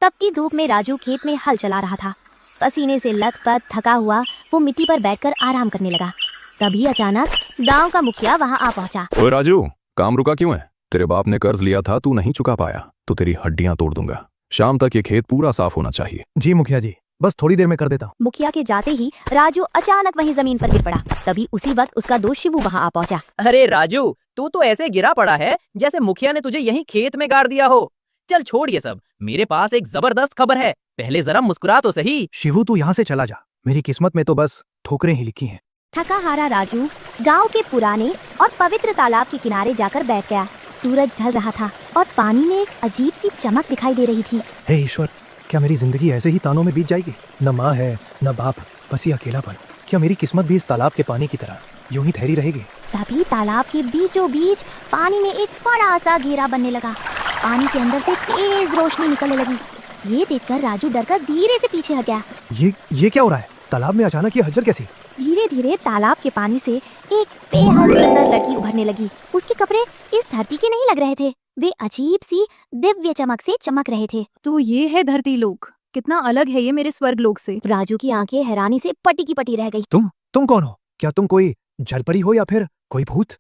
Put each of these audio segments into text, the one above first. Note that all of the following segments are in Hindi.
तपती धूप में राजू खेत में हल चला रहा था। पसीने से लथपथ थका हुआ वो मिट्टी पर बैठकर आराम करने लगा। तभी अचानक गांव का मुखिया वहां आ पहुंचा। ओए राजू, काम रुका क्यों है? तेरे बाप ने कर्ज लिया था, तू नहीं चुका पाया तो तेरी हड्डियां तोड़ दूंगा। शाम तक ये खेत पूरा साफ होना चाहिए। जी मुखिया जी, बस थोड़ी देर में कर देता हूँ। मुखिया के जाते ही राजू अचानक वहीं जमीन पर गिर पड़ा। तभी उसी वक्त उसका दोस्त शिवू वहां आ पहुंचा। अरे राजू, तू तो ऐसे गिरा पड़ा है जैसे मुखिया ने तुझे यहीं खेत में गाड़ दिया हो। चल छोड़ ये सब, मेरे पास एक जबरदस्त खबर है। पहले जरा मुस्कुरा तो सही। शिवू तू यहाँ से चला जा, मेरी किस्मत में तो बस ठोकरें ही लिखी हैं। थका हारा राजू गांव के पुराने और पवित्र तालाब के किनारे जाकर बैठ गया। सूरज ढल रहा था और पानी में एक अजीब सी चमक दिखाई दे रही थी। हे ईश्वर, क्या मेरी जिंदगी ऐसे ही तानों में बीत जाएगी? न माँ है न बाप, बस ये अकेलापन। क्या मेरी किस्मत भी इस तालाब के पानी की तरह यूं ही ठहरी रहेगी? तभी तालाब के बीचों बीच पानी में एक बड़ा सा घेरा बनने लगा। पानी के अंदर से तेज रोशनी निकलने लगी। ये देखकर राजू डरकर धीरे से पीछे हट गया। ये क्या हो रहा है? तालाब में अचानक ये हलचल कैसी? धीरे धीरे तालाब के पानी से एक बेहद सुंदर लड़की उभरने लगी। उसके कपड़े इस धरती के नहीं लग रहे थे, वे अजीब सी दिव्य चमक से चमक रहे थे। तो ये है धरती लोक, कितना अलग है ये मेरे स्वर्ग लोक से। राजू की आंखें हैरानी से पटी की पटी रह गई। तुम कौन हो? क्या तुम कोई जलपरी हो या फिर कोई भूत?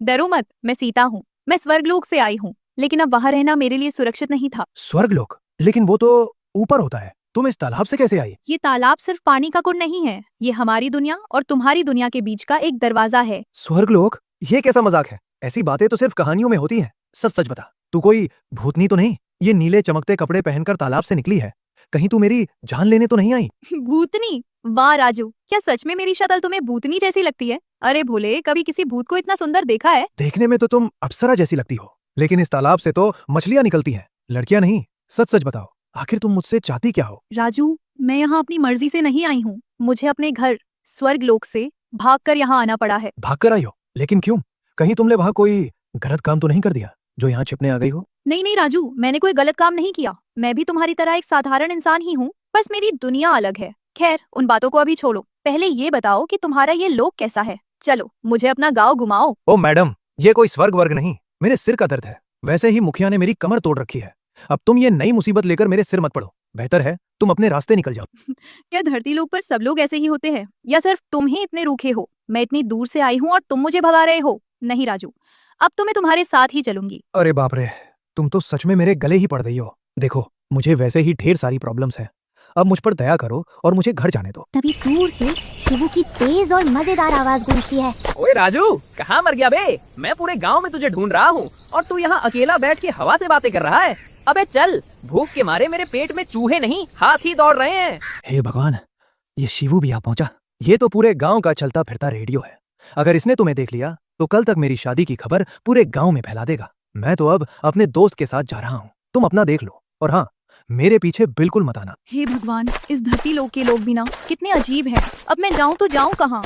डरो मत, मैं सीता हूँ। मैं स्वर्ग लोक से आई हूँ, लेकिन अब वहाँ रहना मेरे लिए सुरक्षित नहीं था। स्वर्ग लोक? लेकिन वो तो ऊपर होता है। तुम इस तालाब से कैसे आई? ये तालाब सिर्फ पानी का कुंड नहीं है, ये हमारी दुनिया और तुम्हारी दुनिया के बीच का एक दरवाजा है। स्वर्ग लोक? ये कैसा मजाक है? ऐसी बातें तो सिर्फ कहानियों में होती हैं। सच सच बता, तू कोई भूतनी तो नहीं? ये नीले चमकते कपड़े पहनकर तालाब से निकली है, कहीं तू मेरी जान लेने तो नहीं आई? भूतनी? वाह राजू, क्या सच में मेरी शक्ल तुम्हें भूतनी जैसी लगती है? अरे भोले, कभी किसी भूत को इतना सुंदर देखा है? देखने में तो तुम अप्सरा जैसी लगती हो, लेकिन इस तालाब से तो मछलियां निकलती हैं, लड़कियां नहीं। सच सच बताओ, आखिर तुम मुझसे चाहती क्या हो? राजू, मैं यहाँ अपनी मर्जी से नहीं आई हूँ। मुझे अपने घर स्वर्ग लोक से भागकर यहाँ आना पड़ा है। भागकर आई हो? लेकिन क्यों? कहीं तुमने वहाँ कोई गलत काम तो नहीं कर दिया जो यहाँ छिपने आ गई हो? नहीं राजू, मैंने कोई गलत काम नहीं किया। मैं भी तुम्हारी तरह एक साधारण इंसान ही हूँ, बस मेरी दुनिया अलग है। खैर, उन बातों को अभी छोड़ो, पहले ये बताओ कि तुम्हारा ये लोक कैसा है। चलो मुझे अपना गाँव घुमाओ। ओ मैडम, ये कोई स्वर्ग वर्ग नहीं, मेरे सिर का दर्द है। वैसे ही मुखिया ने मेरी कमर तोड़ रखी है। अब तुम ये नई मुसीबत लेकर मेरे सिर मत पड़ो, बेहतर है तुम अपने रास्ते निकल जाओ। क्या धरती लोक पर सब लोग ऐसे ही होते हैं, या सिर्फ तुम ही इतने रूखे हो? मैं इतनी दूर से आई हूँ और तुम मुझे भगा रहे हो? नहीं राजू, अब तो मैं तुम्हारे साथ ही चलूंगी। अरे बाप रे, तुम तो सच में मेरे गले ही पड़ रही हो। देखो, मुझे वैसे ही ढेर सारी प्रॉब्लम्स हैं, अब मुझ पर दया करो और मुझे घर जाने दो। तभी दूर से शिवू की तेज और मजेदार आवाज गूंजती है। ओए राजू, कहाँ मर गया बे? मैं पूरे गांव में तुझे ढूंढ रहा हूँ और तू यहाँ अकेला बैठ के हवा से बातें कर रहा है। अबे चल, भूख के मारे मेरे पेट में चूहे नहीं हाथी दौड़ रहे हैं। हे भगवान, ये शिवू भी आ पहुंचा। ये तो पूरे गांव का चलता फिरता रेडियो है। अगर इसने तुम्हें देख लिया तो कल तक मेरी शादी की खबर पूरे गांव में फैला देगा। मैं तो अब अपने दोस्त के साथ जा रहा हूँ, तुम अपना देख लो, और हाँ, मेरे पीछे बिल्कुल मत आना। हे भगवान, इस धरती लोक के लोग भी ना कितने अजीब हैं। अब मैं जाऊँ तो जाऊँ कहाँ?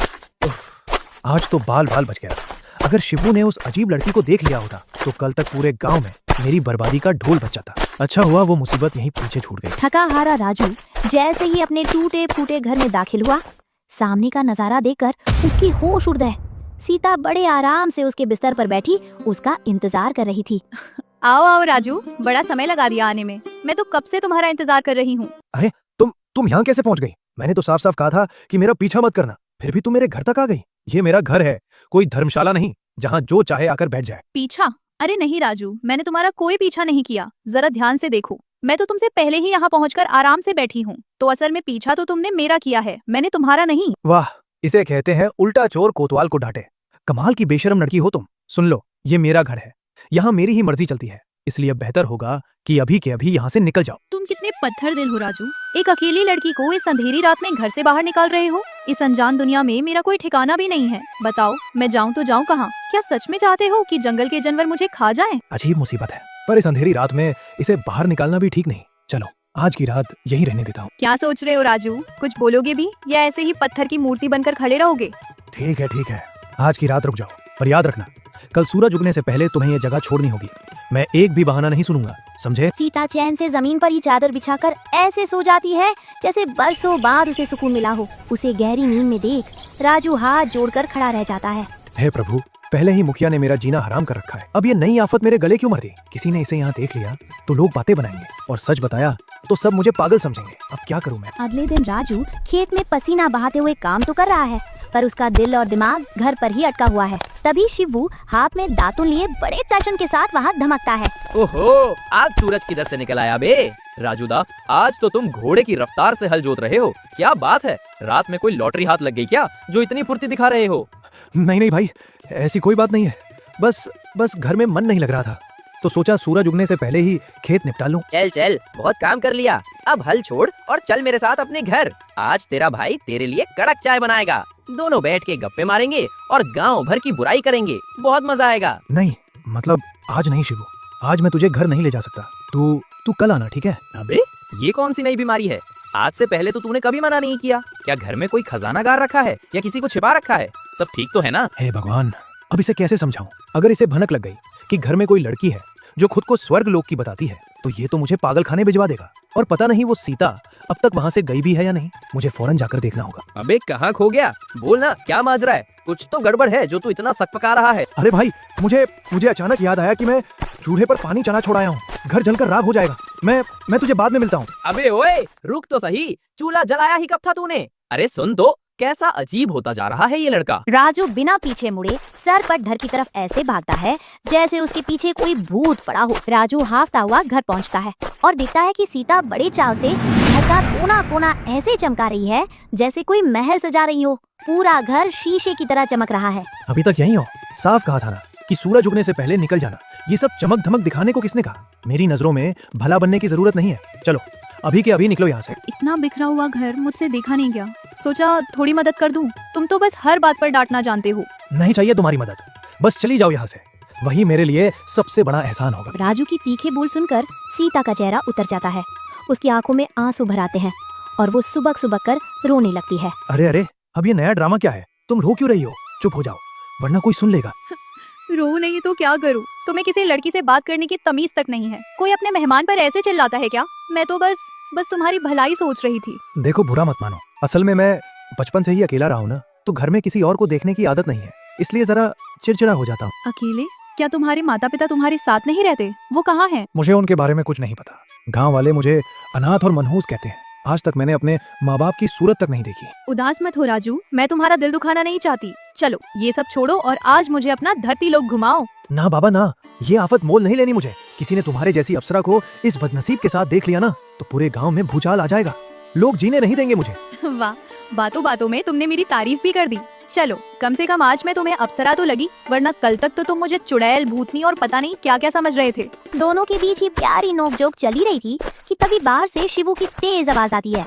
आज तो बाल बाल बच गया। अगर शिवू ने उस अजीब लड़की को देख लिया होता तो कल तक पूरे गांव में मेरी बर्बादी का ढोल बज जाता। अच्छा हुआ वो मुसीबत यहीं पीछे छूट गई। थका हारा राजू जैसे ही अपने टूटे फूटे घर में दाखिल हुआ, सामने का नजारा देखकर उसकी होश उड़ गए। सीता बड़े आराम से उसके बिस्तर पर बैठी उसका इंतजार कर रही थी। आओ आओ राजू, बड़ा समय लगा दिया आने में। मैं तो कब से तुम्हारा इंतजार कर रही हूँ। अरे तुम यहाँ कैसे पहुँच गई? मैंने तो साफ साफ कहा था कि मेरा पीछा मत करना, फिर भी तुम मेरे घर तक आ गई। ये मेरा घर है, कोई धर्मशाला नहीं जहाँ जो चाहे आकर बैठ जाए। पीछा? अरे नहीं राजू, मैंने तुम्हारा कोई पीछा नहीं किया। जरा ध्यान से देखो, मैं तो तुमसे पहले ही यहाँ पहुँचकर आराम से बैठी हूँ। तो असल में पीछा तो तुमने मेरा किया है, मैंने तुम्हारा नहीं। वाह, इसे कहते हैं उल्टा चोर कोतवाल को डांटे। कमाल की बेशरम लड़की हो तुम। सुन लो, ये मेरा घर है, यहाँ मेरी ही मर्जी चलती है, इसलिए बेहतर होगा कि अभी के अभी यहाँ से निकल जाओ। तुम कितने पत्थर दिल हो राजू, एक अकेली लड़की को इस अंधेरी रात में घर से बाहर निकाल रहे हो। इस अनजान दुनिया में मेरा कोई ठिकाना भी नहीं है। बताओ मैं जाऊँ तो जाऊँ कहाँ? क्या सच में चाहते हो कि जंगल के जानवर मुझे खा जाएं? अजीब मुसीबत है, पर इस अंधेरी रात में इसे बाहर निकालना भी ठीक नहीं। चलो आज की रात यही रहने देता हूँ। क्या सोच रहे हो राजू, कुछ बोलोगे भी या ऐसे ही पत्थर की मूर्ति बनकर खड़े रहोगे? ठीक है, आज की रात रुक जाओ, पर याद रखना कल सूरज उगने से पहले तुम्हें ये जगह छोड़नी होगी। मैं एक भी बहाना नहीं सुनूंगा, समझे? सीता चैन से जमीन पर ही चादर बिछाकर ऐसे सो जाती है जैसे बरसों बाद उसे सुकून मिला हो। उसे गहरी नींद में देख राजू हाथ जोड़कर खड़ा रह जाता है। हे प्रभु, पहले ही मुखिया ने मेरा जीना हराम कर रखा है, अब ये नई आफत मेरे गले क्यों मर दी? किसी ने इसे यहाँ देख लिया तो लोग बातें बनाएंगे, और सच बताया तो सब मुझे पागल समझेंगे। अब क्या करूँ मैं? अगले दिन राजू खेत में पसीना बहाते हुए काम तो कर रहा है, पर उसका दिल और दिमाग घर पर ही अटका हुआ है। तभी शिवू हाथ में दातुन लिए बड़े टशन के साथ वहाँ धमकता है। ओहो, आज सूरज किधर से निकल आया बे? राजूदा, आज तो तुम घोड़े की रफ्तार से हल जोत रहे हो। क्या बात है, रात में कोई लॉटरी हाथ लग गई क्या, जो इतनी फुर्ती दिखा रहे हो? नहीं नहीं भाई, ऐसी कोई बात नहीं है। बस घर में मन नहीं लग रहा था, तो सोचा सूरज उगने से पहले ही खेत निपटा लूं। चल चल, बहुत काम कर लिया, अब हल छोड़ और चल मेरे साथ अपने घर। आज तेरा भाई तेरे लिए कड़क चाय बनाएगा, दोनों बैठ के गप्पे मारेंगे और गांव भर की बुराई करेंगे, बहुत मजा आएगा। नहीं मतलब आज नहीं शिवू, आज मैं तुझे घर नहीं ले जा सकता। तू कल आना, ठीक है? अबे ये कौन सी नई बीमारी है? आज से पहले तो तूने कभी मना नहीं किया। क्या घर में कोई खजाना गार रखा है या किसी को छिपा रखा है? सब ठीक तो है ना? हे भगवान, अब इसे कैसे समझाऊं? अगर इसे भनक लग गई कि घर में कोई लड़की है जो खुद को स्वर्ग लोक की बताती है, तो ये तो मुझे पागल खाने भिजवा देगा। और पता नहीं वो सीता अब तक वहाँ से गई भी है या नहीं, मुझे फौरन जाकर देखना होगा। अबे कहाँ खो गया? बोलना, क्या माजरा है? कुछ तो गड़बड़ है जो तू इतना सकपका रहा है। अरे भाई, मुझे अचानक याद आया कि मैं चूल्हे पर पानी चढ़ा छोड़ाया हूँ, घर जलकर राख हो जाएगा। मैं तुझे बाद में मिलता हूँ। अबे ओए, रुक तो सही, चूल्हा जलाया ही कब था तूने? अरे सुन तो, कैसा अजीब होता जा रहा है ये लड़का। राजू बिना पीछे मुड़े सर पर धर की तरफ ऐसे भागता है जैसे उसके पीछे कोई भूत पड़ा हो। राजू हाफता हुआ घर पहुंचता है और देखता है कि सीता बड़े चाव से घर का कोना कोना ऐसे चमका रही है जैसे कोई महल सजा रही हो। पूरा घर शीशे की तरह चमक रहा है। अभी तक यहीं हो? साफ कहा था ना कि सूरज उगने से पहले निकल जाना। ये सब चमक धमक दिखाने को किसने कहा? मेरी नजरों में भला बनने की जरूरत नहीं है। चलो अभी के अभी निकलो यहाँ से। इतना बिखरा हुआ घर मुझसे देखा नहीं गया, सोचा थोड़ी मदद कर दूं। तुम तो बस हर बात पर डांटना जानते हो। नहीं चाहिए तुम्हारी मदद, बस चली जाओ यहाँ से, वही मेरे लिए सबसे बड़ा एहसान होगा। राजू की तीखे बोल सुनकर सीता का चेहरा उतर जाता है, उसकी आंखों में आंसू भर आते हैं और वो सुबक सुबक कर रोने लगती है। अरे अब ये नया ड्रामा क्या है? तुम रो क्यों रही हो? चुप हो जाओ वरना कोई सुन लेगा। रो नहीं तो क्या करूं? तुम्हें किसी लड़की से बात करने की तमीज तक नहीं है। कोई अपने मेहमान पर ऐसे चिल्लाता है क्या? मैं तो बस तुम्हारी भलाई सोच रही थी। देखो बुरा मत मानो, असल में मैं बचपन से ही अकेला रहा हूँ ना, तो घर में किसी और को देखने की आदत नहीं है, इसलिए जरा चिड़चिड़ा हो जाता हूँ। अकेले? क्या तुम्हारे माता पिता तुम्हारे साथ नहीं रहते? वो कहाँ हैं? मुझे उनके बारे में कुछ नहीं पता। गांव वाले मुझे अनाथ और मनहूस कहते हैं। आज तक मैंने अपने माँ बाप की सूरत तक नहीं देखी। उदास मत हो राजू, मैं तुम्हारा दिल दुखाना नहीं चाहती। चलो ये सब छोड़ो और आज मुझे अपना धरती लोक घुमाओ। ना बाबा ना, ये आफत मोल नहीं लेनी मुझे। किसी ने तुम्हारे जैसी अप्सरा को इस बदनसीब के साथ देख लिया ना, तो पूरे गांव में भूचाल आ जाएगा, लोग जीने नहीं देंगे मुझे। वाह, बातों बातों में तुमने मेरी तारीफ भी कर दी। चलो कम से कम आज मैं तुम्हें अप्सरा तो लगी, वरना कल तक तो तुम मुझे चुड़ैल, भूतनी और पता नहीं क्या क्या समझ रहे थे। दोनों के बीच ही प्यारी नोकझोंक चली रही थी कि तभी बाहर से शिवू की तेज आवाज आती है।